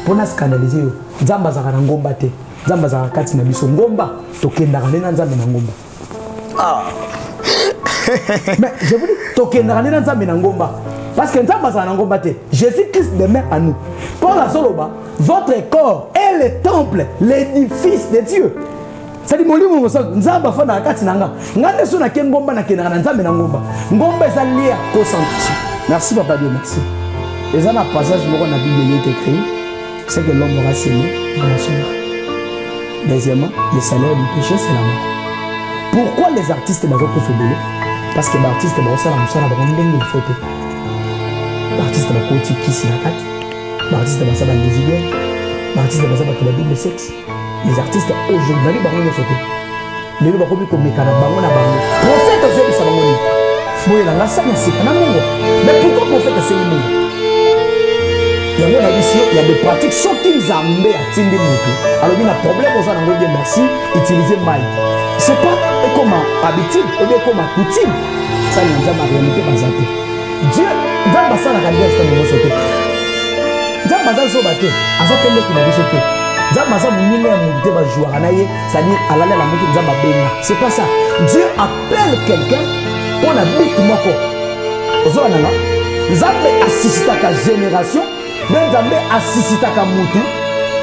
Pour nous scandaliser, Nzamba zaka na ngomba te. Nzamba zaka kati na biso ngomba tokendaka na Nzambe na ngomba. Ah. Mais je vous dis tokendaka na Nzambe na ngomba parce que Nzamba zaka na ngomba te. Jésus-Christ demeure en nous. Paul Azoloba, votre corps est le temple, l'édifice de Dieu. C'est-à-dire molimo Nzamba fa na kati na nga. Ngande so na ke ngomba na kendaka na Nzambe na ngomba. Ngomba eza lié à concentration. Merci papa Dieu, merci. Et ça un passage moko na Bible il est écrit. C'est que l'homme aura semé, il moissonnera. Deuxièmement, le salaire du péché, c'est la mort. Pourquoi les artistes sont fait de parce que les artistes sont les photos. Les artistes sont les qui la carte. Les artistes sont les désignés. Les artistes sont les double sexe. Les artistes aujourd'hui, ils sont les photos. Les gens qui sont les prophète aujourd'hui, ça va mourir. Mais pourquoi le prophète c'est le il y a des pratiques sauf qu'ils amènent à Tindi Moutou. Alors il y a un problème aux gens qui disent merci, utiliser maille. C'est pas comme habitude, ou bien comme coutume. Ça n'y a jamais réalité basée. Dieu, dans le bassin, la réalité est sauté. Dans le bassin, il sauté. À ça, quel est qui n'a pas sauté? Dans le bassin, il y a un mouté va jouer à naïe, c'est-à-dire à la mouté de Zamba Benga. C'est pas ça. Dieu appelle quelqu'un pour la bite moko. Aux gens là, Zamba assiste à ta génération. Même Zambé assiste à Moutou,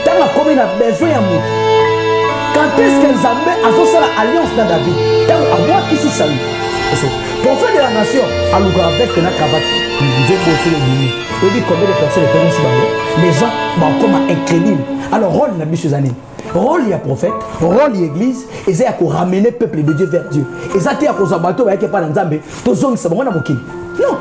tant la commune a besoin de Moutou. Quand est-ce que Zambé a fait l'alliance dans David? Tant à moi qui s'y salue. Prophète de la nation, à l'ougar avec la cravate, Dieu bosser le milieu. Et puis combien de personnes étaient ici bas? Les gens sont comme incrédules. Alors, rôle n'a plus années. Rôle il y a prophète, rôle il y a église, et c'est à ramener le peuple de Dieu vers Dieu. Et ça, c'est à cause de bateau, il n'y a pas dans Zambé. Tous les gens qui sont non.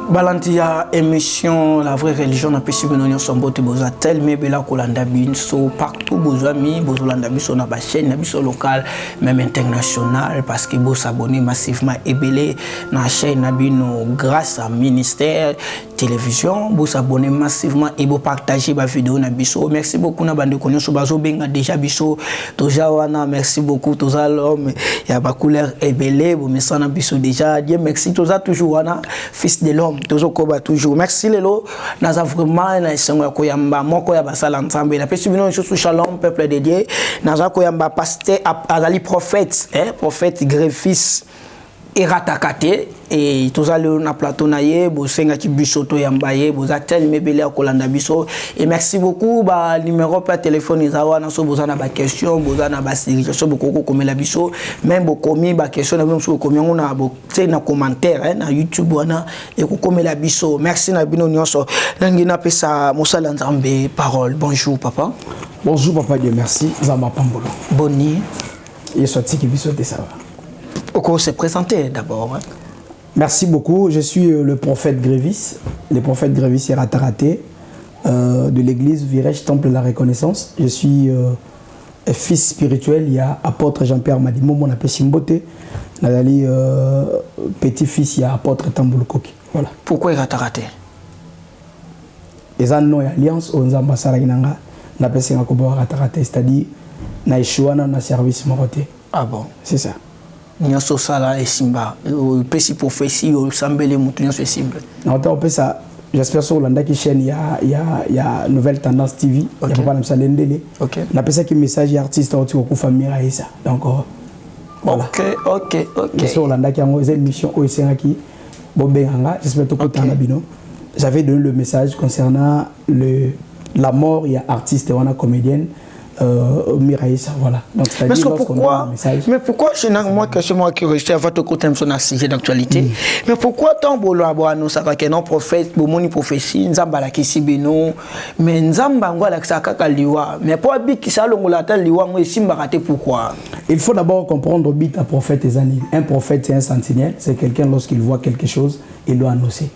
Balantia émission la vraie religion n'a pas si bien on son bote boza tel mais bela kolanda binso partout bozami bozolanda biso na ba chaîne na biso local même international parce que vous s'abonner massivement et belé na chaîne na bino grâce à ministère télévision vous s'abonner massivement et vous partager ba vidéo na biso merci beaucoup na bande konyo so bazo benga déjà biso toja wana merci beaucoup toza l'homme ya ba couleur et belé vous messana na biso déjà Dieu merci toza toujours wana fils de l'homme toujours merci lelo naza vraiment na isengo koyamba moko ya basala nzambe na pesi bino sous shalom peuple de Dieu naza koyamba pasteur azali prophète prophète greffis eratakate et tozali na plateau na ye bosenga ki biso to yambaye boza tel mebele akolanda biso et merci beaucoup ba numéro pa téléphone izawa na so boza na ba question boza na ba suggestion boko komela biso même bokomi ba question na biso komi ngona bo te na commentaire na YouTube wana et ko komela biso merci na bino nyonso nangi na pesa mosala nzambe parole bonjour papa Dieu merci zamba pambolo boni et sorti ki biso te ça va. Pourquoi se présenter d'abord? Merci beaucoup. Je suis le prophète Grévis, le prophète Grévis Erataraté de l'église Virèche Temple de la Reconnaissance. Je suis fils spirituel. Il y a apôtre Jean-Pierre Madimo, mon appel Simbote. Nadali petit-fils, il y a apôtre Tamboulkoki. Voilà. Pourquoi Erataraté? Les anneaux et alliances aux ambassadeurs Nanga, n'appelle Singakobo Erataraté, c'est-à-dire Naïchouana, na service Moroté. Ah bon? C'est ça. Nyoso sala et simba pesi prophétie au sambele mutu nyoso cible non on peut ça j'espère sur l'anda qui chaîne il y a nouvelle tendance TV il y a pas même ça l'endele OK on appelle ça qui message artiste au ko famille ça donc voilà OK sur l'anda qui a une émission au qui bobenganga j'espère tout côté na bino j'avais donné le message concernant la mort il y a artiste ou una comédienne Miraïsa, voilà. Donc, mais pourquoi je n'ai moi que c'est moi qui restais à votre côté sur un sujet d'actualité. Mais pourquoi tant bolo aboano ça que non prophète bomoni prophétie nzamba la kisibino mais nzamba ngwa ça kaka liwa mais pour bi ki ça longola ta liwa ngo simba raté pourquoi? Il faut d'abord comprendre bit un prophète et un prophète c'est un sentinelle, c'est quelqu'un lorsqu'il voit quelque chose, il doit annoncer.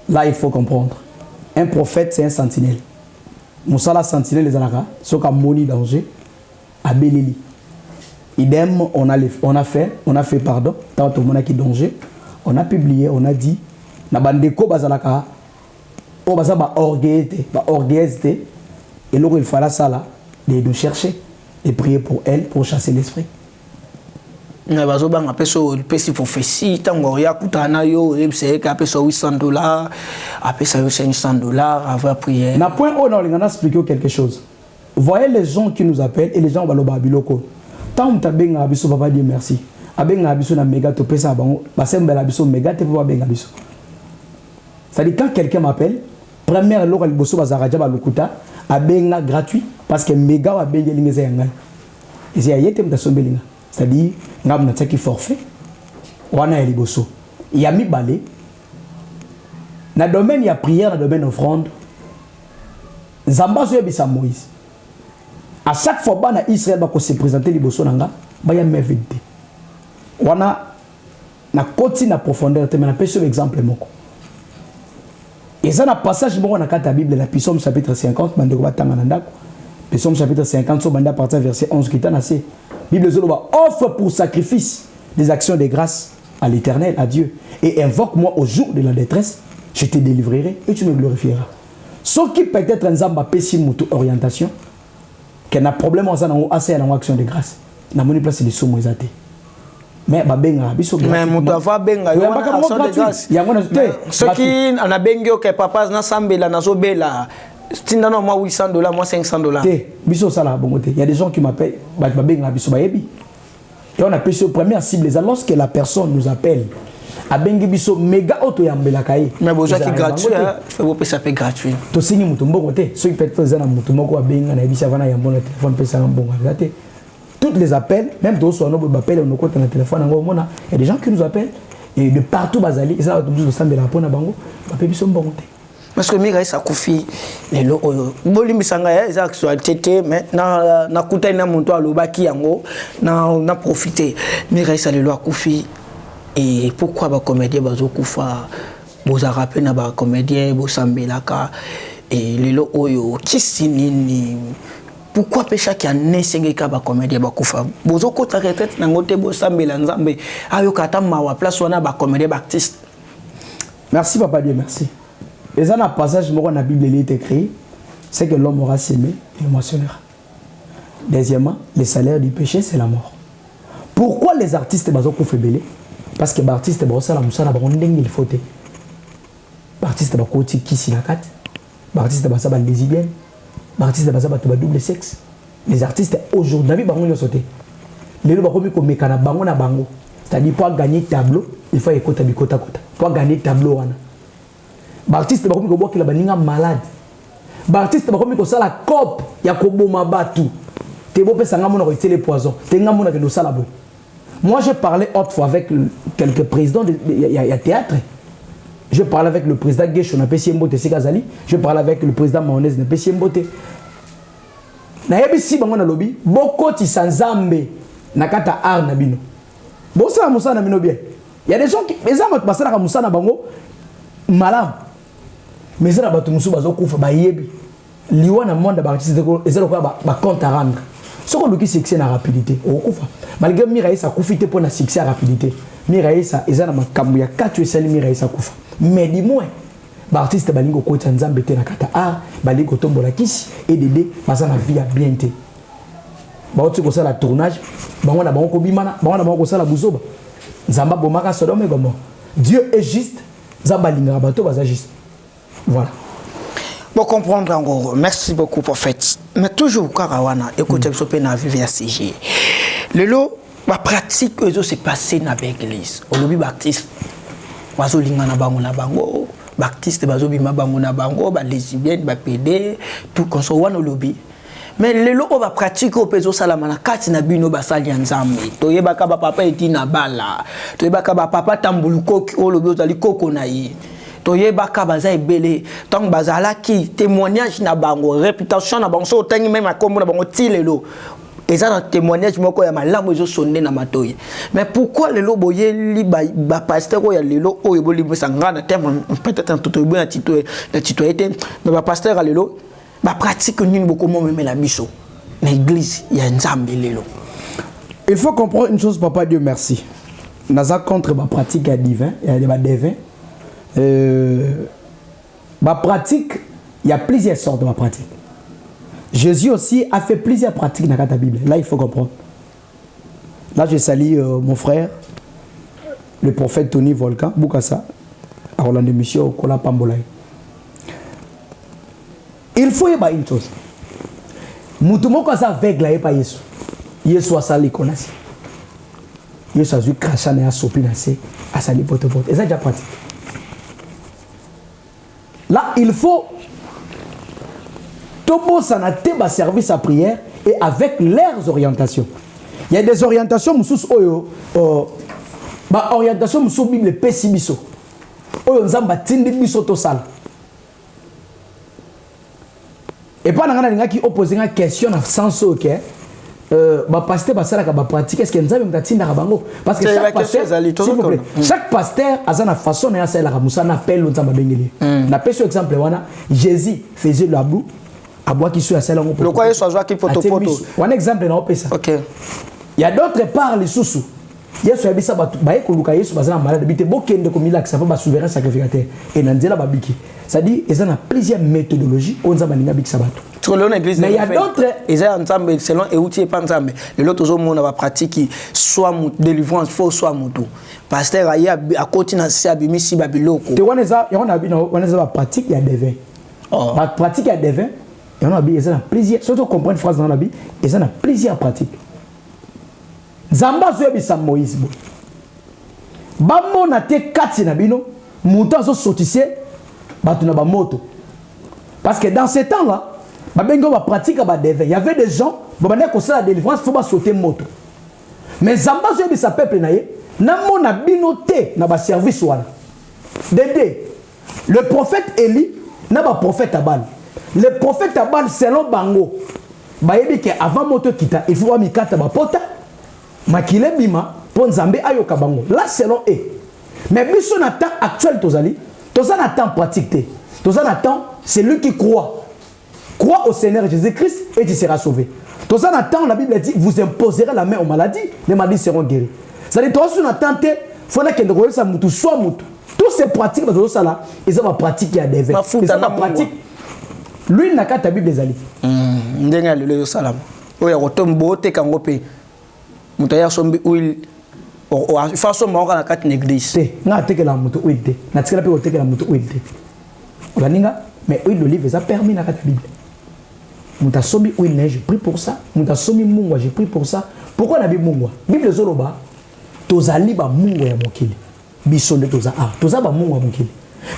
Là il faut comprendre. Un prophète c'est un sentinelle. Moussala sentinelle les anaka, ce qu'a moni danger, à Belili. Idem, on a fait pardon, tant tout le monde qui danger, on a publié, on a dit, na bandeko bazalaka, o bazaba orgueilleté, et là il fallait ça là, de nous chercher, et prier pour elle, pour chasser l'esprit. na bazo banga peso pesi prophétie tango ya kutana yo c'est ka peso $800 après ça $500 avant prière na point on a expliqué quelque chose. Voyez les gens qui nous appellent et les gens baloba biloko tant ta benga biso papa Dieu merci abenga biso na méga to pesa bango basembela biso méga te papa benga biso. C'est-à-dire quand quelqu'un m'appelle première local boso bazaraja balukuta abenga gratuit parce que méga wa benga lingeza yangai et c'est ayete mtasombelinga. C'est-à-dire ngam na tsaki forfait wana eli boso ya mi balé na domaine ya prière na domaine offrande Zamba zo bisa Moïse. À chaque fois bana Israël ba ko se présenter liboso nanga ba ya merveille. Wana na koti na profondeur te mais na pese exemple moko. Et ça na passage moko na kata Bible la Psaume chapitre 50 bande ko batanga na ndako. Psaume chapitre 50 so bande à partir verset 11 qui t'a assez. Bible zoloba offre pour sacrifice des actions de grâce à l'Éternel, à Dieu et invoque-moi au jour de la détresse, je te délivrerai et tu me glorifieras. Ce qui peut-être un zamba pessime orientation qu'il y a un problème en assez à l'action de grâce. Na moni place les sommes exaté. Mais ba benga biso mais mutu ava benga yo na action de grâce. Ya ngona te. Ce qui ana bengi o ke papa na sambela na zobela. Tinda no moi $800 moi $500. Te biso sala bongo te. Il y a des gens qui m'appellent ba benga biso ba yebi. Et on appelle sur première cible lorsque la personne nous appelle. A bengi biso méga auto yambela kai. Mais besoin qui gratuit fait vous ça fait gratuit. To singi mutu mbongo te. Ceux qui peut faire na mutu moko benga na bisa vana yambona téléphone pesa mbongo te. Toutes les appels, même tous on appelle on compte na téléphone ngo mona. Il y a des gens qui nous appellent et de partout bazali, ils ont tous ensemble la pona bango, ba pe biso mbongo te. Parce que mira ça kufi lelo oyo. Bolimi sanga ya za actualité mais na kuta na muntu alobaki yango na profiter. Mira ça lelo akufi. Et pourquoi les comédiens bazokufa boza rappel na ba comédien bosambelaka et lelo oyo kisinini pourquoi pécha qui a nesengeka ba comédien bakufa bozo kota retraite na ngote bosambela nzambe ayo kata mawa place wana ba comédien ba artiste. Merci papa Dieu merci. Et ça un passage dans la Bible il est écrit c'est que l'homme aura semé et moissonnera. Deuxièmement, le salaire du péché c'est la mort. Pourquoi les artistes bazokufa belé? Parce que les artistes basala musala ba ndenge il faut te. Artiste ba koti kisi na kat. Artiste ba saba lesbienne. Artiste ba saba double sexe. Les artistes aujourd'hui ba ngonyo sauter. Les ba komi ko mekana bango na bango. C'est-à-dire pour gagner tableau, il faut écouter bikota kota. Pour gagner tableau wana. Artiste ba komi ko boki la baninga malade. Artiste ba komi ko sala cop ya ko boma batu. Te bo pesa ngamo na ko télé poison. Te ngamo na ke no sala bo. Moi, je parlais autrefois avec quelques présidents de théâtre. Je parlais avec le président Guécho, na Pessi Mbote Sekazali. Je parlais avec le président Maonez, na Pessi Mbote. Na yebisi bango na lobby, bokoti sanzambe na kata art na bino. Bosa musa na bino bien. Il y a des gens qui les amat basala ka musa na bango malam. Mais ça ba tumusu bazo kufa ba yebi. Liwa na monde ba artiste ko ezelo ko ba compte à rendre. Ce qu'on a succès na rapidité malgré Miraïsa kufite pour na succès à rapidité Miraïsa ezana makambu ya 4 esali Miraïsa kufa mais dis-moi ba artiste balingo ko tsanzambe te na kata a balingo tombola kisi et dédé bazana vie bien te ba oti ko sala tournage bango na bango ko bimana bango na bango ko sala buzoba nzamba bomaka Sodome et Gomorrhe. Dieu est juste nzamba linga bato baza juste voilà. Pour comprendre encore, merci beaucoup prophète. Mais toujours Karawana, écoutez ce que na vivre à CG. Le lot ma pratique que se passer dans l'église. Au lobby baptiste. Bazo linga na bango, baptiste bazo bima bango na bango, ba lesbienne, ba PD, tout comme ça wana lobby. Mais le lot ma pratique au peso salama na kati na bino basali nzambe. To yebaka ba papa eti na bala. To yebaka ba papa tambuluko o lobby ozali koko na yi. Toye baka baza ebele tant bazala ki témoignage na bango réputation na bango so tangi même akombo na bango tilelo eza na témoignage moko ya malamu ezo sonné na matoyi mais pourquoi lelo boye li ba pasteur ko ya lelo oyo boli sanga na terme peut-être un tout bien na titoyete mais ba pasteur lelo ba pratique nini boko mo même la biso na église ya nzambe lelo. Il faut comprendre une chose papa Dieu merci. Naza contre ba pratique ya divin et ba devin. Ma pratique, il y a plusieurs sortes de ma pratique. Jésus aussi a fait plusieurs pratiques dans la Bible. Là, il faut comprendre. Là, je salue mon frère, le prophète Tony Volcan, Boukassa, à Roland Mission, Kola Pambolay. Il faut y avoir une chose. Moutoumou quand ça avec là, il n'y a pas Yesu. Yesu a sali konasi. Yesu a vu crachane à sopi nasi, à sali pote. Et ça déjà pratique. Là, il faut tout le monde s'en a un service à prière et avec leurs orientations. Il y a des orientations, orientation musu Bible pessibiso. Oyo nzamba tindi biso to sala. Et pas dans les gens qui opposent une question dans le sens où pasteur pratique est-ce que nous avons bango parce que chaque pasteur chaque pasteur a une façon de faire la musa appelle nous avons bengeli na peso exemple wana Jésus faisait la boue à bois qui soit celle le quoi soit joie qui poto un exemple na opesa OK il y a d'autres parts les sous Yesu yabisa batu baye koluka Yesu bazana malade bité bokende ko milak ça va souverain sacrificateur et nanzela babiki ça dit ils ont plusieurs méthodologies on za baninga bikisa batu mais il y a d'autres ils ont ensemble selon et outil pas ensemble le lot aux monde va pratique soit délivrance faut soit moto pasteur aya à côté na si abimisi babiloko te waneza ba pratique il y a des vins ba pratique il y a des vins et on a ils ont plusieurs surtout comprendre phrase dans la Bible ils ont plusieurs pratiques. Zamba zoyebisa Moïse bo. Bamona te kati na bino, muta zo sotise batu na ba moto. Parce que dans ces temps-là, babengo ba pratique ba devin. Il y avait des gens, babane ko la délivrance, faut ba sauter moto. Mais Zamba zoyebisa peuple na ye, na mona bino te na ba service wana. Dédé. Le prophète Élie na ba prophète Abal. Le prophète Abal selon bango, ba yebi ke avant moto kita, il faut ba mikata ba pota. Makile bima pour Nzambe ayoka bango. Là selon eux. Mais biso na temps actuel tozali, toza na temps pratique te. Toza na temps c'est lui qui croit. Crois au Seigneur Jésus-Christ et tu seras sauvé. Toza na temps la Bible dit vous imposerez la main aux maladies, les maladies seront guéries. Ça dit toza na temps te fona kende ko sa mutu soit mutu. Tous ces pratiques dans ça là, ils ont pratique il y a des vers. Ils ont pratique. Lui na ka ta Bible ezali. Ndenga le salam. Oya kotombo te kango pe. Mutaya sombi uil o façon monga na kat l'église na teke la mutu uil te na tikela pe o teke la mutu uil te olaninga mais uil d'olive ça permis na kat Bible muta sombi uil ne je prie pour ça muta sombi mungwa je prie pour ça pourquoi na Bible mungwa Bible zoloba tozali ba mungwa ya mokili bisonde toza toza ba mungwa mokili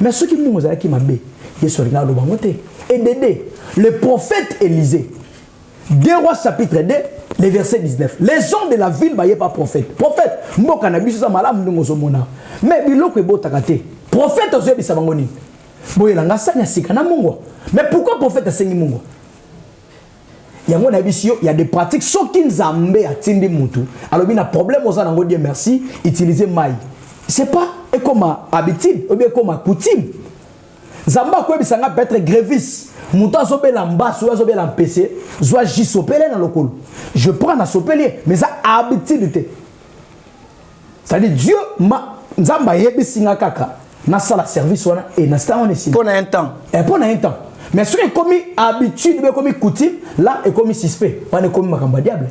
mais ceux qui mungwa za ki mabe Yesu ringa lo bangote et Dédé le prophète Élisée 2 Rois chapitre 2 le verset 19. Les hommes de la ville ne sont pas prophètes. Prophète, mboka na biso za malamu ndongo zomona. Mais biloko ebotaka te. Prophète ozebisa bango nini? Boyelanga sanya sika na mungwa. Mais pourquoi prophète asengi mungwa? Yango na biso il y a des pratiques soki Nzambe atindi mutu. Alors bina problème oza nango Dieu merci, utiliser maï. C'est pas comme habitude ou bien comme coutume. Zamba ko bisanga peut être gréviste. Mouta zobela mbasu zobela mpese zwa jisopele na lokolo. Je prends na sopele mais ça habitude. Ça dit Dieu ma nzamba yebisinga kaka na sala service wana et na sta on est pour un temps. Et pour un temps. Mais ce qui est comme habitude mais comme coutume là est comme suspect, pas comme makamba diable.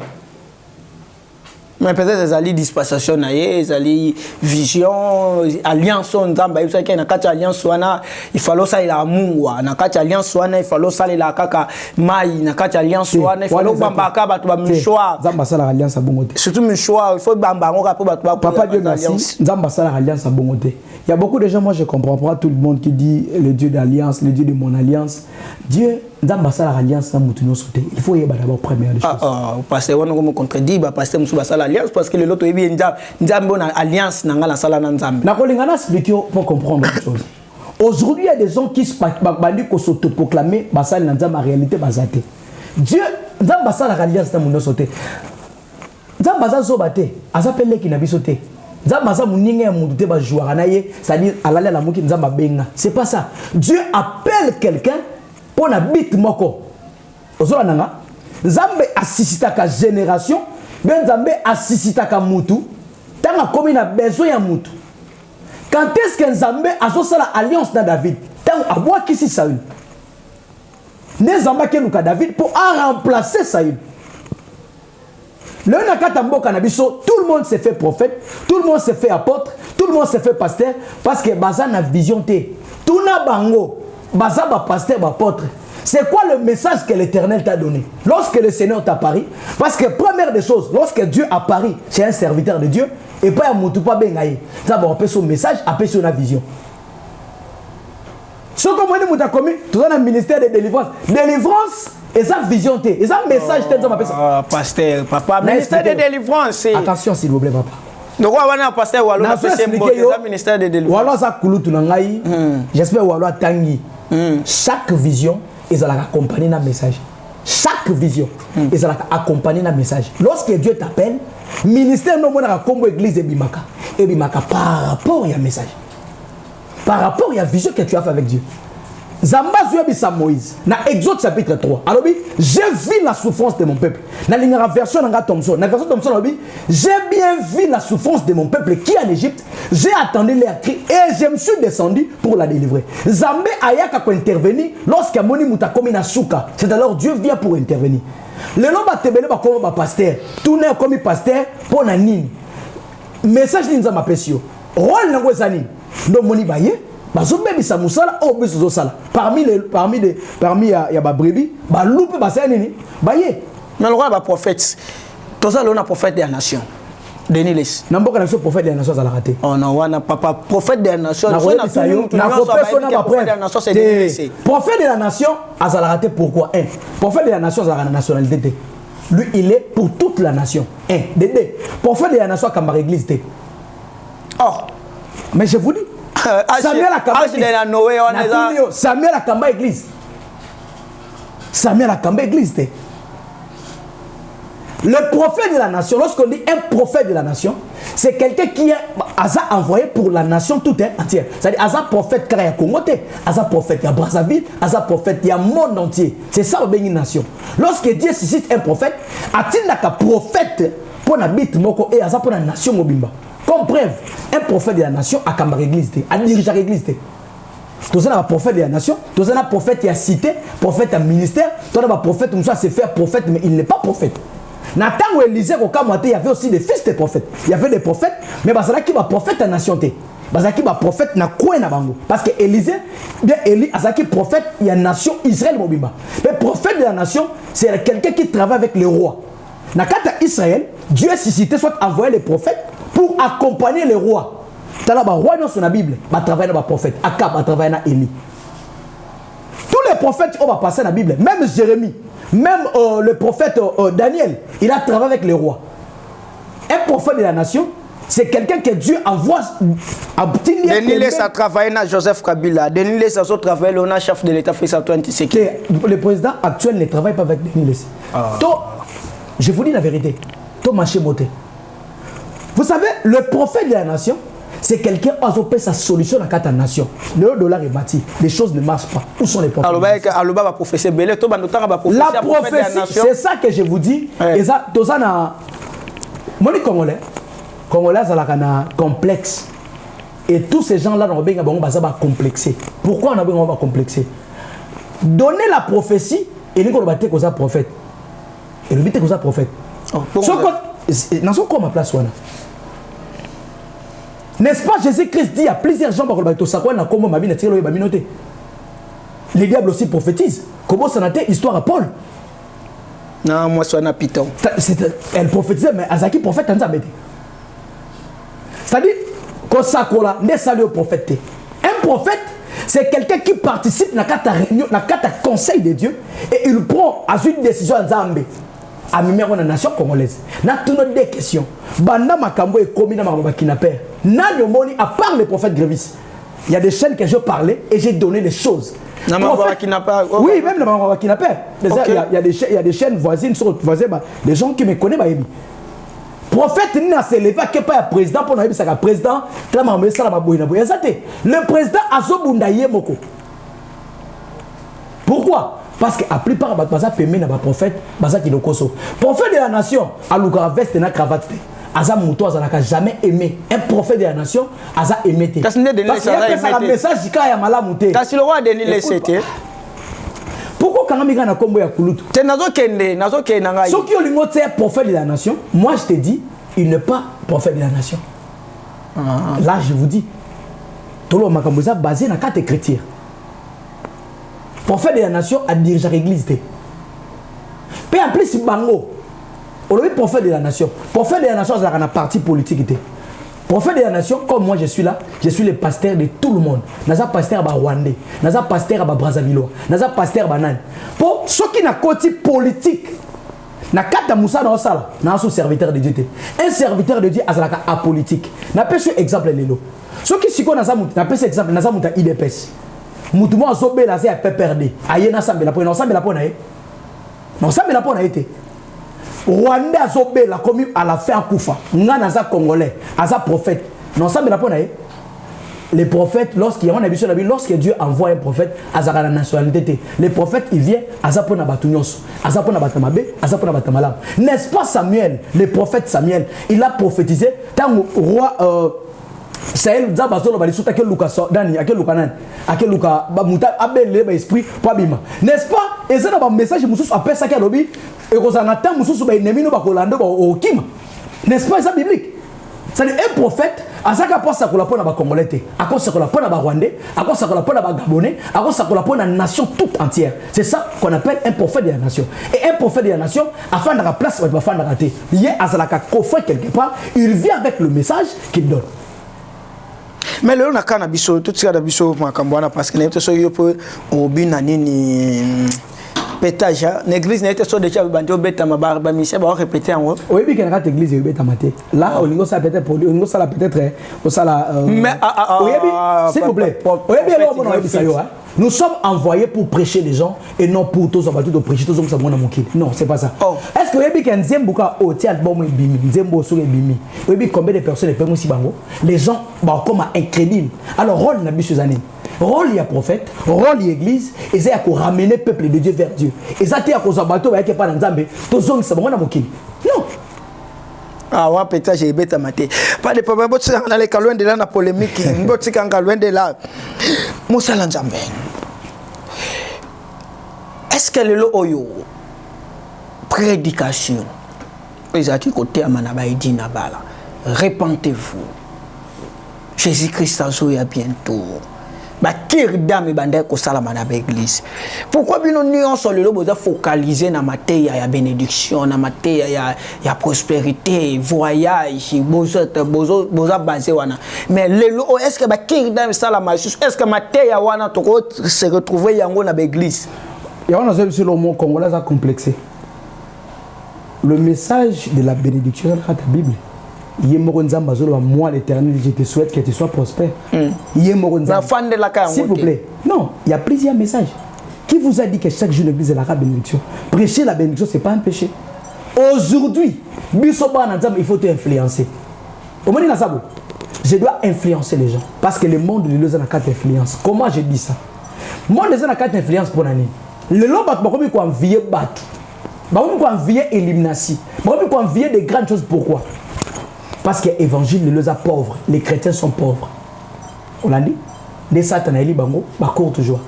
Mais peut-être les alliés dispensation les alliés vision alliance on nzamba il y a na alliance wana il fallait ça il a mungwa na kati alliance wana il fallait ça il a kaka mai na kati alliance wana il fallait bamba ka batu ba mchoa nzamba sala alliance a bongote surtout mchoa il faut bamba ngo ka po batu ba papa Dieu merci nzamba sala alliance a bongote. Il y a beaucoup de gens moi je comprends pas tout le monde qui dit le Dieu d'alliance le Dieu de mon alliance Dieu nzamba sala alliance na mutu no sauter il faut y avoir d'abord première des choses parce que on me contredit ba pasteur musu ba sala alliance parce que le lot est nzambe na alliance na ngala sala na nzambe na kolingana expliquer pour comprendre une chose. Aujourd'hui il y a des gens qui bandi ko s'auto-proclamer ba sala na nzambe en réalité bazate Dieu nzamba sala alliance na muno sauter nzamba za zobate azapelle ki na bisote nzamba za muninga ya mutu te ba jouer na ye c'est-à-dire alala la muki nzamba benga c'est pas ça Dieu appelle quelqu'un pour na bit moko ozola nanga nzambe assistaka génération ben Nzambe assistaka mutu tanga komi na besoin ya mutu quand est-ce que Nzambe azosala alliance na David tanga abwa kisi Saül ne Nzambe ke luka David pour remplacer Saül Le Nakatambo Kanabiso, tout le monde s'est fait prophète, tout le monde s'est fait apôtre, tout le monde s'est fait pasteur, parce que Baza n'a vision té. Tout n'a bango, Baza ba pasteur, ba apôtre. C'est quoi le message que l'Éternel t'a donné lorsque le Seigneur t'a apparu? Parce que première des choses, lorsque Dieu apparaît chez un serviteur de Dieu, et pas à Moutoupa Bengaï, ça va appeler son message, appeler son vision. Ce que moi, nous avons commis, tout dans le ministère de délivrance. Délivrance, et ça vision, et ça message, pasteur, papa, ministère de délivrance. Attention, s'il vous plaît, papa. Donc, on va pasteur ou alors ministère de délivrance. Ou alors ça kouloutou nangaï, j'espère ou alors tangi. Chaque vision, ils allons accompagner un message. Chaque vision, ils allont accompagner un message. Lorsque Dieu t'appelle, ministère non moins comme église et bimaka par rapport à un message. Par rapport à la vision que tu as fait avec Dieu. Zamba Zuabissa Moïse, dans Exode chapitre 3. Alors, j'ai vu la souffrance de mon peuple. Dans la version de Thomson, j'ai bien vu la souffrance de mon peuple qui est en Égypte. J'ai attendu les cris et je me suis descendu pour la délivrer. Zambé Ayaka peut intervenir lorsqu'il y a Moni Mutakomi na Souka. C'est alors Dieu vient pour intervenir. Le nom de comme pasteur. Tout n'est comme pasteur pour la nini. Message de ma pression. Rôle n'a pas donc Moni Baye. Parmi les brebis, loupe nini baye. Mais le roi va prophète. Tout ça, on a prophète des nations. Denis Les. N'importe quel prophète des nations, ça l'a raté. Oh non, on n'a pas prophète des nations. Prophète de la nation, ça l'a raté pourquoi? Prophète de la nation, ça a la nationalité. Lui, il est pour toute la nation. Prophète de la nation, comme l'église. Oh, mais je vous dis. Samuel a Kamba église. Samuel a Kamba église. Le prophète de la nation, lorsqu'on dit un prophète de la nation, c'est quelqu'un qui est envoyé pour la nation toute entière. C'est-à-dire, Asa prophète car il y a Congo, Asa prophète il y a Brazzaville, Asa prophète il y a monde entier. C'est ça une nation. Lorsque Dieu suscite un prophète, a-t-il un prophète pour la bite moko et Asa pour la nation mobimba. Comme preuve, un prophète de la nation a Kambar église, a dirigé l'église. Tout ça, un prophète de la nation, tout ça, un prophète qui a cité, prophète à ministère, tout ça, un prophète, comme ça, c'est faire prophète, mais il n'est pas prophète. Nathan ou Élisée, au Kamate, il y avait aussi des fils de prophètes. Il y avait des prophètes, mais c'est là qui va prophète à la nation. C'est là qui va prophète na quoi na bango. Parce que Élisée, bien Élie, c'est là qui prophète, il y a une nation Israël Mobimba. Mais prophète de la nation, c'est quelqu'un qui travaille avec les rois. Dans le cas d'Israël, Dieu a suscité, soit envoyé les prophètes pour accompagner les rois. Tu as là, roi dans la Bible, il travaille dans le prophète. Akab a travaillé dans Élie. Tous les prophètes, on va passer dans la Bible. Même Jérémie, même le prophète Daniel, il a travaillé avec les rois. Un prophète de la nation, c'est quelqu'un que Dieu envoie à obtenir. Denis Les a travaillé dans Joseph Kabila. Denis Les a aussi travaillé dans le chef de l'État, Félix Antoine Tshisekedi. Le président actuel ne travaille pas avec Denis Les. Je vous dis la vérité. Vous savez, le prophète de la nation, c'est quelqu'un qui a opéré sa solution dans la nation. Le dollar est bâti, les choses ne marchent pas. Où sont les prophètes? La prophétie, c'est ça que je vous dis. Et ça, tout ça, moi, les Congolais, ça a un complexe. Et tous ces gens-là, on va complexer. Pourquoi on va complexer? Donner la prophétie, et nous, on va dire que c'est prophète. Et le but est que c'est prophète. Dans son corps, ma place, n'est-ce pas, Jésus-Christ dit à plusieurs gens, les diables aussi prophétisent. Comment ça n'a été histoire à Paul? Non, moi, c'est un Python. Elle prophétisait, mais Azaki prophète, c'est-à-dire, quand ça n'est pas le prophète. Un prophète, c'est quelqu'un qui participe dans la réunion, dans le conseil de Dieu, et il prend une décision à Zambé. À numéro de la nation congolaise. N'a tout des questions. Banda Makambo est commis dans ma kidnappé. N'a de moni à part les prophètes Grévis. Il y a des chaînes que je parlais et j'ai donné des choses. Oui, même dans ma kidnappé. Il y a des chaînes voisines, des gens qui me connaissent. Prophète n'a pas élevé que pas le président pour nous dire président. Le président a zobundaye moko. Pourquoi? Parce que la plupart des prophètes, prophète de la nation, à l'ougar veste et la cravate. Aza Mouto n'a jamais aimé. Un prophète de la nation, Aza aimé. Parce que c'est un message qui a mal à monter. Quand le roi Denis Les c'était. Pourquoi Kangamika na kombo ya kulutu. Te nazo kende ngai. Ceux qui ont l'ingoti est prophète de la nation, moi je te dis, il n'est pas prophète de la nation. Là je vous dis, tout le makambo ça basé na 4 écritures. Prophète de la nation a dirigé l'église. Puis en plus bango, on le prophète de la nation. Prophète de la nation c'est un parti politique. Prophète de la nation, comme moi je suis là, je suis le pasteur de tout le monde. Naza pasteur ba Rwandais, naza pasteur ba Brazzavillois, naza pasteur ba nan. Pour ceux qui n'a côté politique, na kata Moussa dans ça, na un serviteur de Dieu. Un serviteur de Dieu azalaka apolitique. Na pêche exemple lelo. Ceux qui siko na ça na pêche exemple na ça muta IDPS. Mutu mo azobe la ze a perdre. Aye na sambe la po na sambe la po na e. Na sambe la po na été. Rwanda azobe la commis à la fin Koufa. Nga naza congolais, aza prophète. Non ça me la pona. Les prophètes lorsque Dieu envoie un prophète azaka la nationalité. Les prophètes il vient aza pona batunyos, aza pona batamabe, aza pona batamalam. N'est-ce pas Samuel, le prophète Samuel, il a prophétisé tant roi Saël Zabazolo balisuta ke Luka Dani, aké Luka nan, aké Luka bamuta abele ba esprit pa bima. N'est-ce pas? Et ça na message mususu appelle ça ke lobi et kozanata mususu ba ennemi no ba kolando ba okima. N'est-ce pas ça biblique? C'est un prophète azaka posa kola pona ba congolais, akosa kola pona ba rwandais, akosa kola pona ba gabonais, akosa kola pona nation toute entière. C'est ça qu'on appelle un prophète de la nation. Et un prophète de la nation afin de la place va faire rater. Hier azalaka kofre quelque part, il vient avec le message qu'il donne. Mais le na kana biso tout ça da biso makambwana parce que n'était so yopo obina nini pétage l'église n'était so déjà bandi obeta mabarba mission ba répéter en oui bien que la église obeta maté là au niveau ça peut-être pour au niveau ça peut-être au sala mais oui bien s'il vous plaît oui bien là on a dit ça yo. Nous sommes envoyés pour prêcher les gens et non pour tous abattus de prêcher tous ça mon amour. Non, c'est pas ça. Oh. Est-ce que webi kan zembuka au théâtre bon bimi, zembo sur bimi. Webi combien de personnes peuvent aussi bango? Les gens bah comme incrédible. Alors rôle na biso zané. Rôle il y a prophète, rôle il y a église et c'est à ramener le peuple de Dieu vers Dieu. Et ça t'est à cause abattu ba pas dans Nzambe, tous ça mon amour. Non. Ah ouais peut-être j'ai bête maté. Pas de problème, bon ça dans les loin de là na polémique, bon c'est quand loin de là. Moussa Nzambe. Est-ce que le oyo prédication ils ont dit côté à manabaïdi nabala répentez-vous Jésus-Christ a bientôt ba kirdame bande ko sala manaba église pourquoi bino nuance le lobo za focaliser na mateya ya bénédiction na mateya ya prospérité voyage boza basé wana mais lelo est-ce que ba kirdame sala maïsus est-ce que mateya wana to se retrouver yango na église. Et on a vu sur le mot congolais a complexé. Le message de la bénédiction dans la Bible. Moi l'Éternel, je te souhaite que tu sois prospère. S'il vous plaît. Non, il y a plusieurs messages. Qui vous a dit que chaque jour l'église est la bénédiction? Prêcher la bénédiction, ce n'est pas un péché. Aujourd'hui, il faut te influencer. Je dois influencer les gens. Parce que le monde de l'Église a 4 influences. Comment je dis ça? Moi, les gens ont 4 influences pour l'année. Le long, il faut envier battre. Il faut envier élimination. Il faut envier des grandes choses. Pourquoi? Parce que l'évangile les pauvres. Les chrétiens sont pauvres. On l'a dit? Les satanas, ils sont courte joie.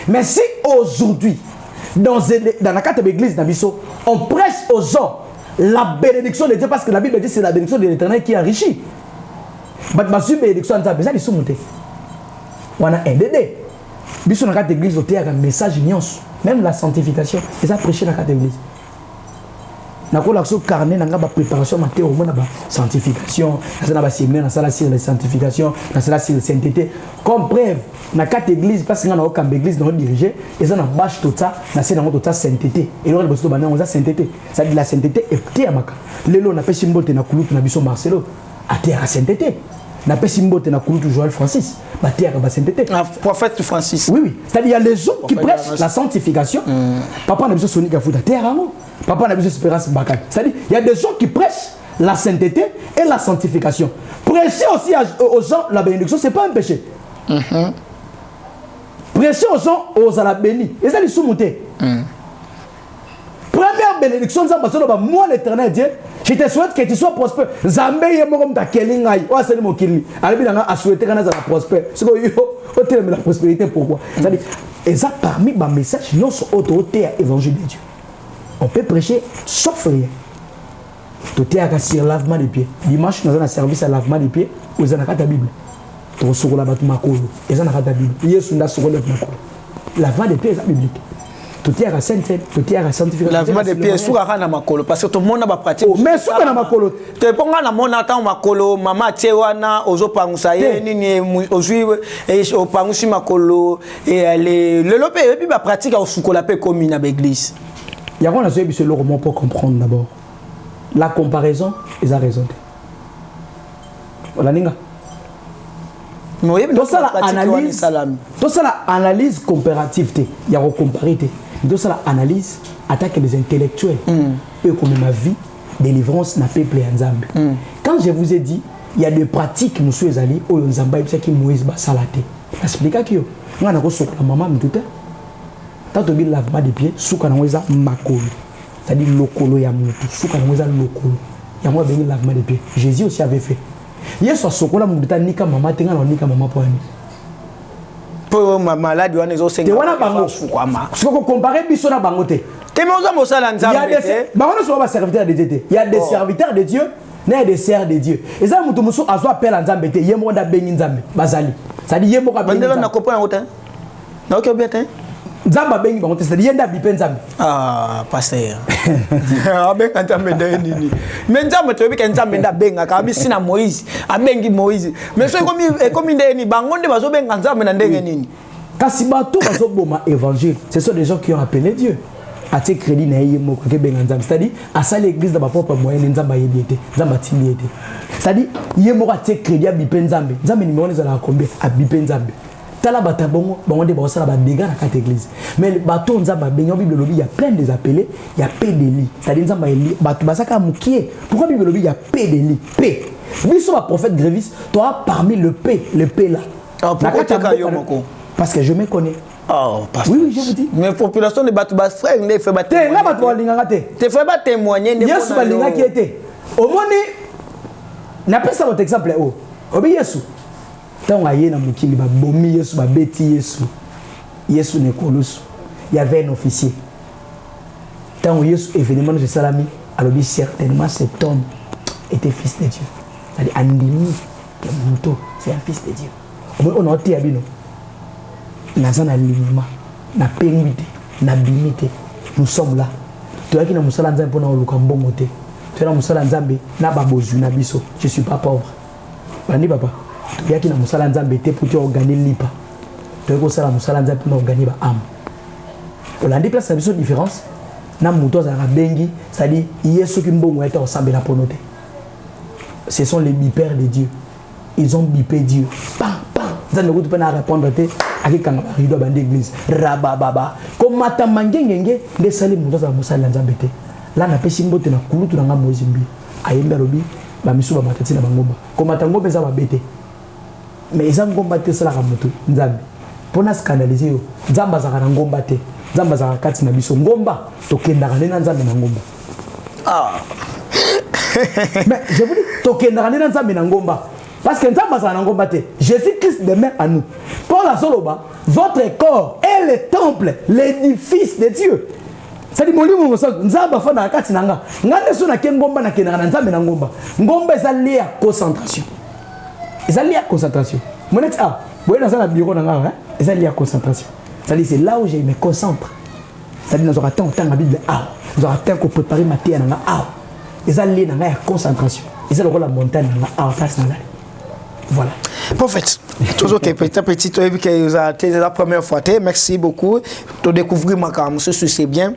Mais si aujourd'hui, dans la carte de l'église, on prêche aux gens la bénédiction de Dieu, parce que la Bible dit que c'est la bénédiction de l'Éternel qui enrichit. Mais la bénédiction de Dieu, c'est monté. On a un dédé. Dans la carte de l'église, on a un message nuance. Même la sanctification, ils ont prêché dans la carte de l'église. Nous avons l'action carnet, nous avons la préparation, nous avons la sanctification, nous avons la séminaire, nous avons la sanctification, nous avons la sainteté. Comme preuve, dans la carte de l'église, parce que nous avons une église, nous avons dirigé, et nous avons bâche tout ça, nous avons toute la sainteté. Et nous avons la sainteté. Ça dit la sainteté est petit à Maka. Le lot, nous avons symbole de la couleur de Marcelo, à terre à sainteté. Nous avons symbole de la couleur de Joël Francis, à terre à sainteté. Prophète Francis. Oui, oui. C'est-à-dire, il y a les gens qui prêchent la sanctification. Papa n'a besoin de Sonic à foutre à terre à nous. Papa n'a besoin d'espérance Bakal. C'est-à-dire, il y a des gens qui prêchent la sainteté et la sanctification. Prêcher aussi aux gens la bénédiction, ce n'est pas un péché. Prêcher aux gens aux à la béni. Et ça, ils sont montés. Première bénédiction, moi l'Éternel Dieu, je te souhaite que tu sois prospère. Zambé est mort comme ta kelingai. Oh, c'est mon killi. Alors, il a souhaité que tu sois prospère. C'est que la prospérité, pourquoi? C'est-à-dire, Et ça, parmi mes messages, nous sommes autorité à l'évangile de Dieu. On peut prêcher sauf rien. Tout est à sur lavement des pieds. Dimanche, nous avons un service à lavement des pieds. Vous avez la Bible. Tu as sur la Bible. Vous avez la Bible. Yesu n'a sur le lavement des pieds est biblique. Tout est à sainteté, tout est à sanctification. Lavement des pieds sur la makolo parce que tout le monde a pratique. Mais sur la makolo. Tu es pas na mon attend makolo, maman tiewana ozo pangusaye nini ozui et au pangusi makolo et le lopé et puis ba pratique au sukola pe comme na l'église. Il y a quoi dans ce que le roman pour comprendre d'abord. La comparaison est la raison. Voilà ninga. Donc ça la analyse comparative il y a comparité. Donc ça la analyse attaque les intellectuels. Eux comme ma vie délivrance n'a peuple Nzambe. Quand je vous ai dit il y a des pratiques monsieur ezali o Nzamba ibisa ki Moïse ba salate. Explique que on a ko sokola maman mituta. Tant to bi lavement des pieds souka na weza makolo. C'est-à-dire lokolo ya mutu souka na weza lokolo. Ya moi bengi lavement des pieds. Jésus aussi avait fait. Yesu sokola mituta nika maman tenga na nika maman poani. Pour ma malade wana zo senga. Te wana bango soukwama. Ce qu'on comparer biso na bango te. Te moza mosala Nzambe. Il y a des bango so ba serviteurs de Dieu. Il y a des serviteurs de Dieu, né des serfs de Dieu. Et ça mutu muso azo appel Nzambe te yemo da bengi Nzambe bazali. C'est-à-dire yemo ka bengi. Bandela na comprendre autant. Na OK bien hein. Nzamba bengi bango te c'est-à-dire yenda bipe Nzambe. Ah pasteur. Abenga Nzambe da nini. Mais Nzambe to bika Nzambe nda benga ka bisi na Moïse, abengi Moïse. Mais so comme ndeni bango nde bazo benga Nzambe na ndenge nini. Kasi bato bazo boma évangile, ce sont des gens qui ont appelé Dieu. A te crédit na yemo ko ke benga Nzambe, c'est-à-dire à ça l'église da ba propre moyen Nzamba yebiete, Nzamba timiete. C'est-à-dire yemo a te crédit a bipe Nzambe. Nzambe ni mona za la combien a bipe Nzambe. Tala bata bongo de bosala ba dégâts na quatre église. Mais bato Nzamba benga Bible lobi il y a plein des appelés, il y a peu de lits. C'est-à-dire Nzamba eli bato basaka mukie. Pourquoi Bible lobi il y a peu de lits? P. Biso ba prophète Grévis, toi parmi le P là. Ah pourquoi tu as yomoko? Parce que je me connais. Oh, oui, je vous dis. Mais la population de Batouba frère ne fait pas témoigner. Là, Batouba Lingangate. Tu fais pas témoigner. Yes, Balinga qui était. Au moins, n'a pas ça votre exemple. Oh, Obi Yesu. Tant aïe na mukili ba bomi Yesu ba beti Yesu. Yesu ne kolusu. Il y avait un officier. Tant Yesu événement de Salami, alors certainement cet homme était fils de Dieu. C'est-à-dire Andimi, c'est un fils de Dieu. On a été abino. Naza na limima na pengwite na bimite nous sommes là to yaki na musala nzambe pona oluka mbongo te to na musala nzambe na babozu na biso je suis pas pauvre bandi papa to yaki na musala nzambe te pour te gagner lipa to yako sala musala nzambe pona gagner ba âme olandi place na biso différence na muto za bengi c'est-à-dire yesu ki mbongo eta osambela ponote ce sont les bipères de Dieu ils ont bipé Dieu ça ne peut pas répondre avec quand rido bande église rabababa comme mata mangengenge de sali muto za musala nzambe te la na pesi mbote na kulutu na Moïse mbi ayemba robi ba misu ba matati na bangomba comme mata ngombe za ba bete mais ils ont ngomba te sala ka mutu nzambe pona scandaliser yo nzamba za kana ngomba te nzamba za kati na biso ngomba to kenda kana nzambe na ngomba mais je vous dis to kenda kana nzambe na ngomba. Parce que Jésus-Christ demeure à nous. Paul a soloba, votre corps est le temple, l'édifice de Dieu. Ça dit mon livre nzamba fa na kati nanga. Ngane so na kengomba na kenanga nzambe na ngomba. Ngomba est lié à concentration. Est lié à concentration. Mon ex ah, vous voyez dans un bureau nanga hein, est lié à concentration. Ça dit c'est là où je me concentre. Ça dit nous aura tant la Bible ah, nous aura tant qu'on préparer ma terre nanga ah. Est lié nanga à concentration. Est le rôle la montagne nanga ah face nanga. Voilà. Prophète, toujours que petit, tu as vu que c'est la première fois. Merci beaucoup. Tu as découvert ma cam, c'est bien.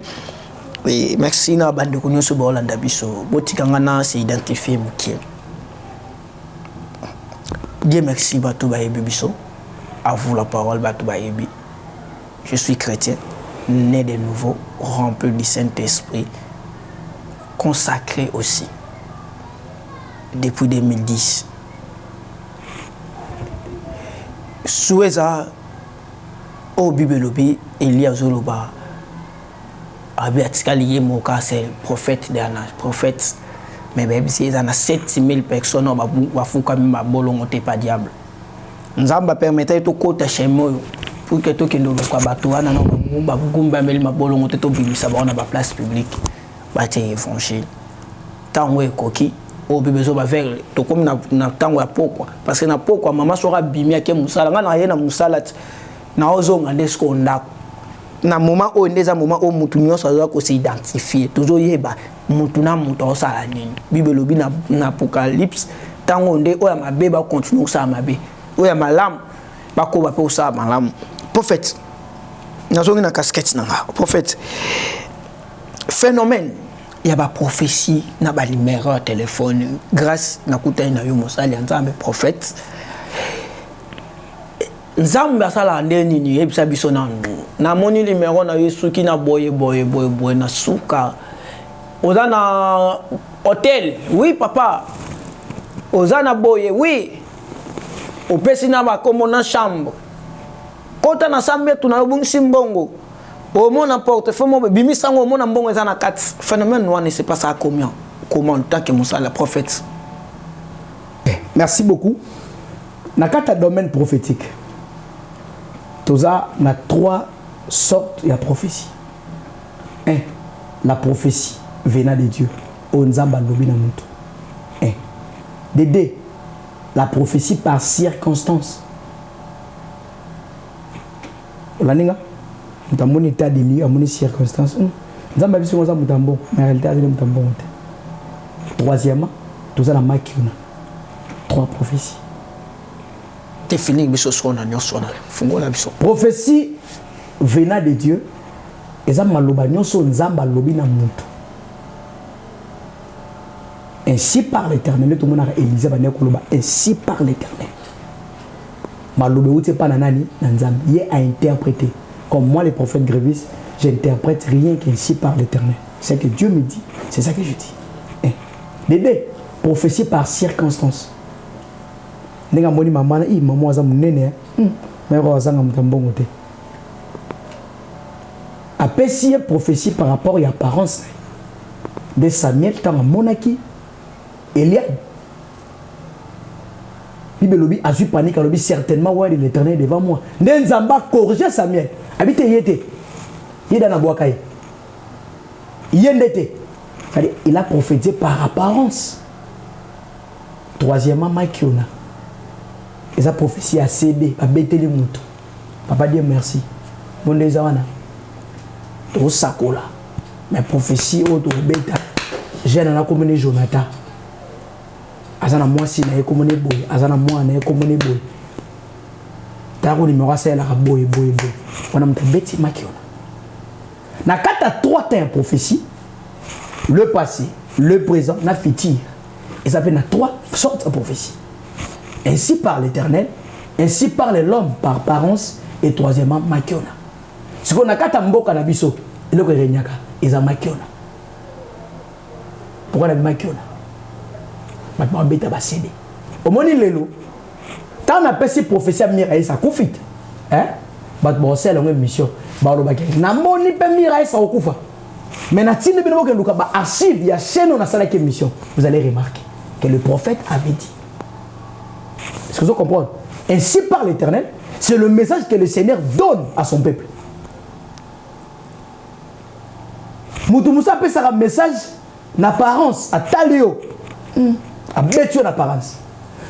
Et merci na bande de connaître ce Bolanda biso. Botikangana c'est identifié mukie. Dieu merci Batou Bayebi biso. À vous la parole Batou Bayebi. Je suis chrétien, né de nouveau, rempli du Saint-Esprit, consacré aussi depuis 2010. Soueza au Bibelobi Elia Zoloba Abiatikali Moka c'est prophète prophète mais même si il y a 7000 personnes on va fou comme ma bolongote pas diable Nzamba permettait to kota chez moi pour que tout kendo kwa bato wana na ngumba meli mabolongo te to bimisa ba na ba place publique ba te évangile tango ekoki o bebezo ba vers to comme na tango ya pokwa parce que na pokwa mama sora bimia ke musala ngana ye na musala na ozonga ndesko ndako na moment o ndeza moment o mutu nyonso aza ko s'identifier toujours yeba mutu na mutu osala nini bible lobi na apocalypse tango nde o ya mabe ba continue osala mabe o ya malamu bako ba pe osala malamu prophète nazongi na casquette nanga prophète phénomène il y a ba prophétie na ba numéro de téléphone grâce na kutana na yo mosali nzambe prophète nzambe asala ndeni ni ebisa biso na moni numéro na yesu ki na boye na suka oza na hôtel oui papa oza na boye oui opesi na ba komo na chambre kota na sambe tu na bungisi mbongo omona portefeuille mo bimisango omona mbongo eza na kati phénomène wana c'est pas ça comment tant que musala prophète. Merci beaucoup. Na kata domaine prophétique toza na 3 sortes de prophétie. 1. La prophétie venant de Dieu. Onzamba lobi na mutu. 1. De 2. La prophétie par circonstance. Olaninga mutamoni état de lieu amoni circonstance. Nzamba biso ngoza mutambo, mais en réalité azali mutambo te. 3e, toza na makiona. 3 prophéties. T'es fini biso sona nyonso na fungola biso. Prophétie venant de Dieu. Eza maloba nyonso nzamba lobi na mutu. Ainsi par l'Éternel, tout le monde a Élisée ainsi par l'Éternel. Maloba ou pas nanani nanzamba. Il a interprété. Comme moi, le prophète Grévis, j'interprète rien qu'ainsi par l'Éternel. C'est ce que Dieu me dit. C'est ça que je dis. Bébé, prophétie par circonstance. Nenga moni maman i maman aza munene mais rozanga mutambongo te. Apesi prophétie par rapport à apparence de Samuel tant monaki Eliab. Bible lobi a su panique lobi certainement ouais l'Éternel devant moi. Nenzamba corriger Samuel. Habite yete. Yeda na boakai. Yendete. C'est-à-dire il a prophétisé par apparence. Troisièmement Makiona. Et sa prophétie a cédé, a bêté les moutons. Papa dit merci. Bon des awana. Au sakola. Mais prophétie auto bêta. J'ai un comme Jonathan. Azana moi si na comme boy. Azana moi na comme boy. Taro numéro 5 la boy. On a bêti makiona. Na kata 3 temps prophétie. Le passé, le présent, na futur. Et ça fait na 3 sortes de prophéties. Ainsi par l'Éternel, ainsi par l'homme par apparence, et troisièmement, Makiona. Ce qu'on a kata mboka na biso, il est renyaka, ils ont Makiona. Pourquoi on a Makiona? Maintenant, on bêta va céder. Au moment où lelo, tant on a passé prophétie à Miraï, ça confite. Hein? Bon, c'est la même mission. Na moni pe Miraï, ça okufa. Mais na tine bino ke luka ba archive, il y a chaîne on a ça la mission. Vous allez remarquer que le prophète avait dit. Est-ce que vous comprenez? Ainsi par l'Éternel, c'est le message que le Seigneur donne à son peuple. Moutoumoussa peut faire un message d'apparence à Taléo, à Bétio d'apparence.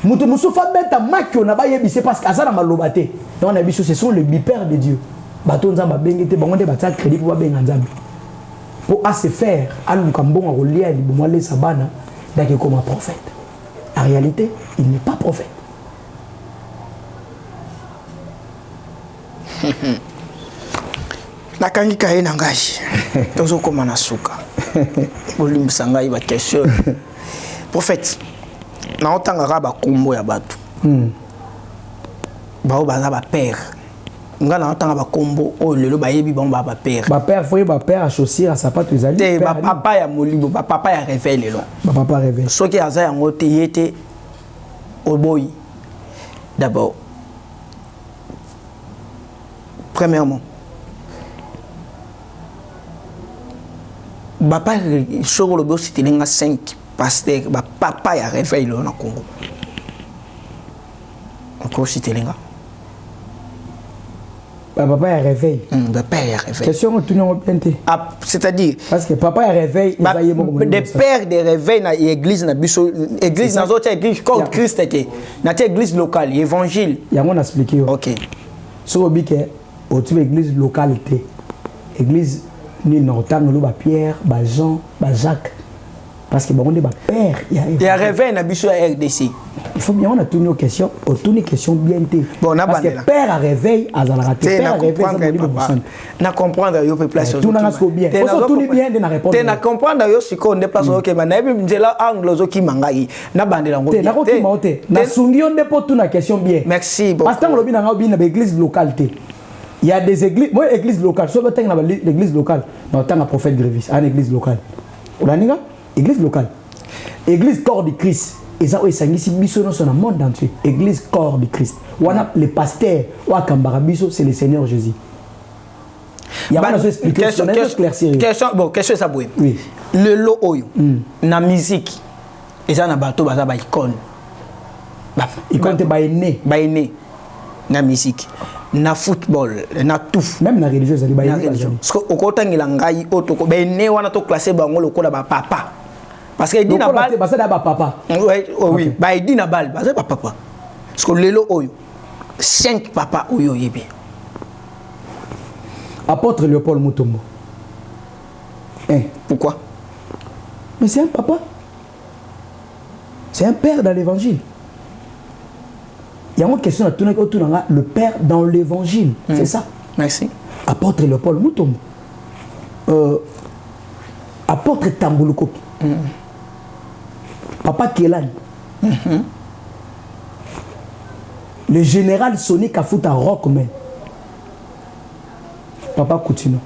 Moutoumoussa fait mettre à Makio, c'est parce qu'à ça, malobate. Donc on a dit ce sont les bipères de Dieu. Baton Zamba Bengete, bon, on a crédit pour Benganzambi. Pour se faire, à l'Ukambon, à relier à l'Iboumalé Sabana, d'accord comme un prophète. En réalité, il n'est pas prophète. Nakangi kaye nangashi tozo koma na suka bolimisa ngai ba question prophète na otanga ba kombo ya bato ba obaza ba père nga na otanga ba kombo o lelo ba yebi ba père faut ba père associé à sa patte ezali te ba papa ya molibo ba papa ya réveil lelo ba papa réveil soki aza yango te yete oboyi d'abord. Premièrement, papa sur le dos c'était 5 pasteurs, papa a réveillé le Congo. Encore c'était lenga. Papa a réveil. Papa a réveil. Question tout non bien. C'est-à-dire parce que papa a réveil, des pères de réveil na église na biso église na autre église comme Christ était. Na église locale, évangile. Il y a mon expliquer. OK. So bi que autour église localité. Église ni notan no ba Pierre, ba Jean, ba Jacques. Parce que bon on est ba père, il y a réveil na biso RDC. Il faut bien on a tourné nos questions, autour questions bien té. Bon na parce que père a réveil à la raté, père a réveil na comprendre yo population. Tout na ko bien. Faut tourner bien de na répondre. Té na comprendre yo siko on déplace OK ba na bi nzela angle zo ki mangai. Na bandela ngo. Té na ko ki maote. Na sungi on dépo tout na question bien. Merci beaucoup. Parce que on lobi na ngabi na église localité. Il y a des églises, moi église locale, soit l'église locale, mais autant un prophète Grévis, une église locale. On a église locale. Église corps de Christ. Et ça, c'est le monde entier. Église corps de Christ. On a les pasteurs, on a Kambarabiso, c'est le Seigneur Jésus. Il y a une explication. Question ça, oui. Le lot, la musique, et ça, na bateau, ça, icône. Icône, c'est né. Na musique. Na football na tout même na religieux ça na religion parce que au côté ngai otoko ben né wana to classer bango lokola ba papa parce que dit na balle parce que ba papa oui ba dit na balle parce que ba papa parce que lelo oyo 5 papa oyo yebi apôtre Léopold Mutombo pourquoi mais c'est un papa c'est un père dans l'évangile. Il y a une question à tourner autour de le père dans l'évangile. C'est ça. Merci. Apôtre Léopold Mutombo. Apôtre Tamboulouko. Papa Kélan. Le général Sonic Afuta Rockman. Papa Koutino.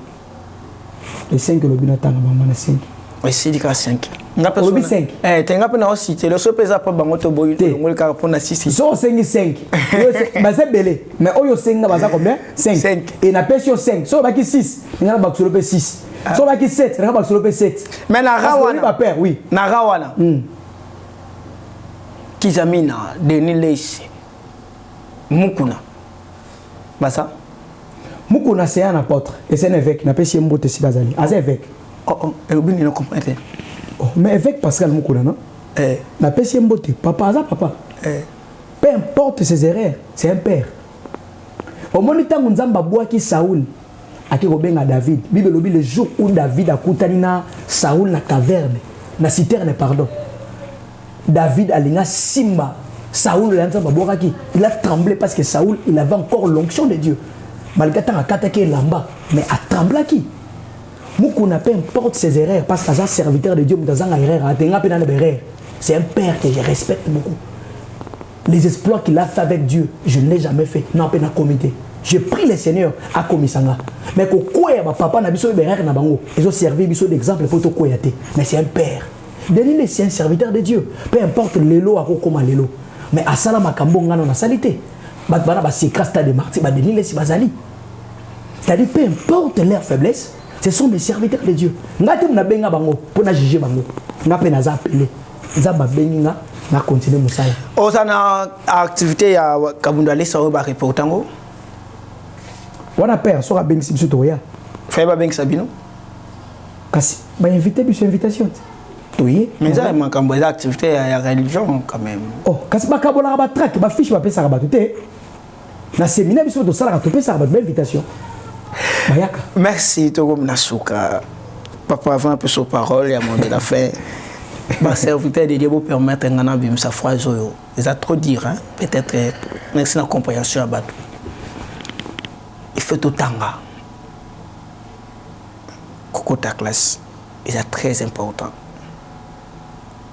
Les 5 lobinatanga maman 5. Oui, c'est du cas 5. Lobby 5. Tu as cité le sopeza pour bangoto boy le cas pour na 6. So 5. Bah c'est belé. Mais oyo 5 na baza combien? 5. Et na pesio 5. So baki 6. Na ba solope 6. So baki 7. Na ba solope 7. Mais na rawana. Ba père, oui. Na rawana. Kizamina Denis Leise. Mukuna. Basa. Mukuna c'est un apôtre et c'est un évêque. Na pesio mbote si bazali. Az évêque. Oh, et vous ne comprenez pas. Mais avec Pascal Mukuna, non? La PCM Boté, papa, ça, papa. Peu importe ses erreurs, c'est un père. Au moment où nous avons dit Saoul, à David, Bible le jour où David a coutani Saoul na caverne, na citerne, pardon. David a linga Simba, Saoul il a tremblé parce que Saoul, il avait encore l'onction de Dieu. Malgré tout, il a attaqué Lamba, mais a tremblé qui? Mukuna peu importe ses erreurs parce que c'est un serviteur de Dieu, c'est un père que je respecte beaucoup. Les exploits qu'il a fait avec Dieu, je ne l'ai jamais fait. Non, pas comité. Je prie le Seigneur à Komisanga. Mais que quoi, papa n'a biso berère na bango. Ils ont servi biso d'exemple pour tout koyate. Mais c'est un père. Denis c'est un serviteur de Dieu. Peu importe l'élo à comment l'élo. Mais à Salam Makambo ngano na salité. Batbana ba sikrasta de martyr ba Denis si bazali. C'est-à-dire peu importe leur faiblesse. Ce sont des serviteurs de Dieu. Ngati mna benga bango pour na juger bango. Ngape na za appeler. Za ba benga na continuer musala. Osana activité ya Kabundale sa ba reportango. Wana père sera benga si biso toya. Fait ba benga sabino. Kasi ba inviter biso invitation. Oui. Mais ça makambo ya activité ya religion quand même. Oh, kasi ba kabola ba track ba fiche ba pesa ba tuté. Na séminaire biso to sala ka to pesa ba invitation. Bayaka. Merci Togo Mnasuka. Papa avant un peu sur parole et à mon de la fin. Ma serviteur de Dieu vous permettre de vivre sa phrase. Ils ont trop dire, hein? Peut-être merci de la compréhension à Batou. Il faut tout tanga. Coco ta classe, c'est très important.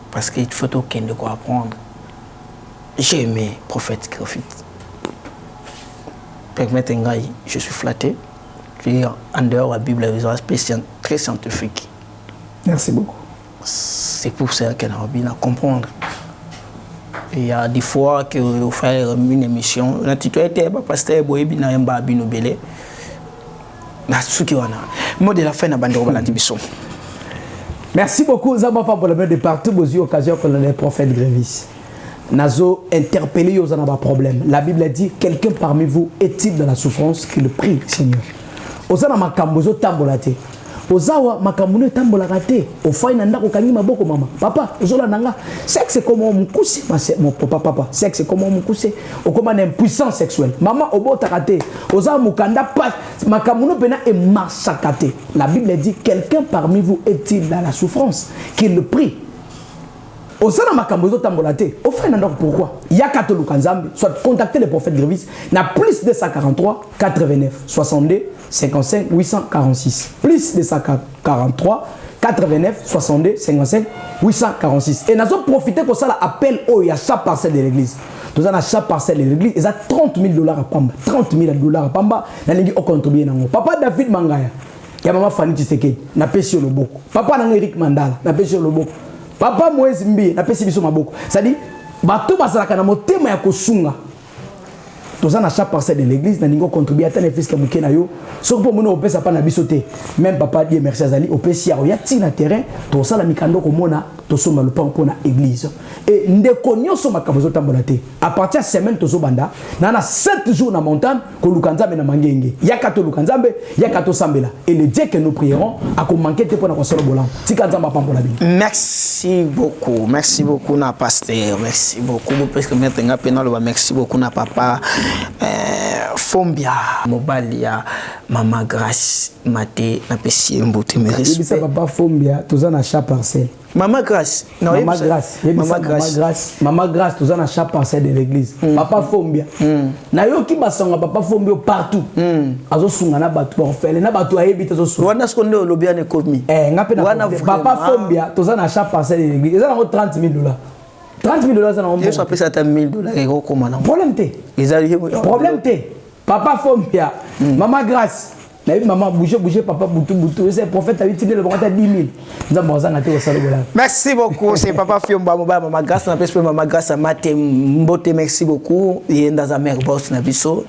Parce qu'il faut aucun de quoi apprendre. J'ai aimé prophète Griffith. Permettez-moi, je suis flatté. En dehors de la Bible, ils ont un aspect très scientifique. Merci beaucoup. C'est pour ça qu'on a envie de comprendre. Il y a des fois que vous faites une émission, la titulaire pasteur Boebi na yamba bino belé. Na suki wana. Mot de la fin na bande robala dibiso. Merci beaucoup Zamba pour le bien de partout aux occasions pour le prophète Grévis. nazo interpellé aux anaba problème. La Bible a dit quelqu'un parmi vous est-il dans la souffrance qu'il prie Seigneur. Ozana makambozo tambolate. Ozawa makambono tambolate. Ofai nanda ko kangi maboko mama. Papa, ozola nanga. Sexe comme on mukuse mon papa. Sexe comme on mukuse. Okoma na impuissance sexuelle. Maman obota kate. Ozawa mukanda pas makambono pena e massakate. La Bible dit quelqu'un parmi vous est-il dans la souffrance qu'il prie. Au sein de ma cambozo tambolate, au frère n'andor pourquoi? Il y a Kato Lukanzambe, soit contacter le prophète Grévis, n'a plus de 143 89 62 55 846. Plus de 143 89 62 55 846. Et nous avons profité pour ça l'appel au y a chaque parcelle de l'église. Nous avons chaque parcelle de l'église, ils ont $30 000 à Pamba. $30 000 à Pamba, nous avons contribué. Papa David Mangaya, il y a maman Fanny Tshisekedi, n'a pas sur le boko. Papa Eric Mandala, n'a pas sur le boko. Papa Moïse Mbi na pesi biso maboko. C'est-à-dire bato bazalaka na motema ya kosunga. Toza na chaque parcelle de l'église na ningo contribuer à tane fiska muke na yo. Soko po mono opesa pa na biso te. Même papa Dieu merci azali opesi ya ya ti na terrain to sala mikando ko mona to soma le pan pona église. Et ndeko nyonso makabozo tambola te. À partir de semaine to zo banda na 7 jours na montagne ko lukanzambe na mangenge. Ya kato lukanzambe, ya kato sambela. Et le Dieu que nous prierons a ko manquer te pona ko solo bolam. Tika nzamba pambola bi. Merci beaucoup na pasteur, merci beaucoup parce que maintenant pena lo merci beaucoup na papa Fombia Mobalia Mama Grace Mate na pesi mbote me respect. Ibisa papa Fombia toza na chaque parcelle. Mama Grace, non, Mama Grace, tous en a chaque parcelle de l'église. Papa Fombia. Na yo ki basonga papa Fombia partout. Azo sunga na batu orphelin na batu ayebita zo sunga. Wana skonde olobia ne komi. Ngape na papa Fombia, tous en a chaque parcelle de l'église. Ils ont $30 000. $30 000 ça na. Je suis appelé ça $1 000 et comment non. Problème té. Problème té. Papa Fombia, Mama Grace. Maman, bouger, papa, boutou. C'est le prophète a utilisé le bras à 10 000. Merci beaucoup, c'est Papa Fiomba, Maman Grace, Maman Grace, Mate, Mbote, merci beaucoup. Il est dans la mère boss, Nabiso,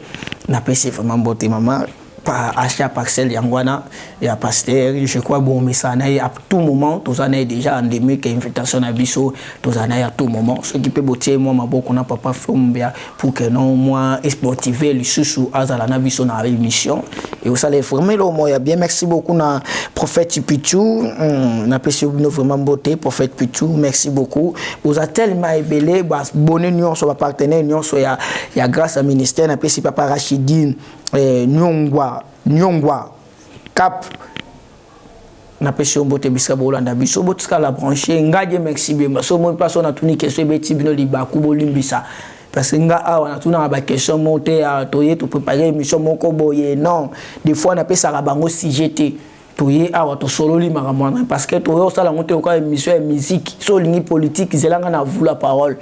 Napesi, vraiment Mbote, Maman. À chaque parcelle yangwana ya pasteur je crois bon mais ça n'a à tout moment tous années déjà endémique invitation à biso tous années à tout moment ce qui peut botter moi maboko na papa Fombia pour que non moi sportiver le sous azala na biso na émission et vous allez former le moi bien merci beaucoup na prophète Pichou na pesi vraiment beauté prophète Pichou merci beaucoup vous a tellement ébélé bonne union sur partenaire union sur ya grâce à ministère na pesi papa Rachidine Nyongwa Cap na pesi mbote bisika bolanda biso botika la brancher ngaje merci bien so mon personne a tuni question beti bino liba kubo limbisa parce que nga awa na tuna ba question monter à toyer to préparer émission moko boye non des fois na pesa la bango si j'étais toyer awa to solo li makamwana parce que toyo sala monter au émission de musique so lingi politique zelanga na vous la parole.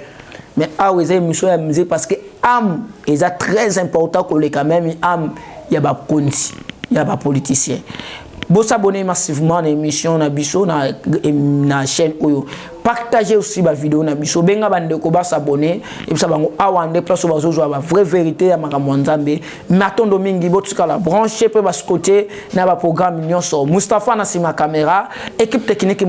Mais awa les émissions de musique parce que âme est très important que les quand même âme il y a pas conti il y a pas politicien. Bon s'abonner massivement à l'émission na biso na chaîne oyo. Partagez aussi la vidéo na biso benga bande ko ba s'abonner et puis ça bango awande place bazo zo ba vraie vérité ya makambo nzambe matondo mingi botuka la brancher pe ba côté na ba programme nyonso Mustapha na sima caméra équipe technique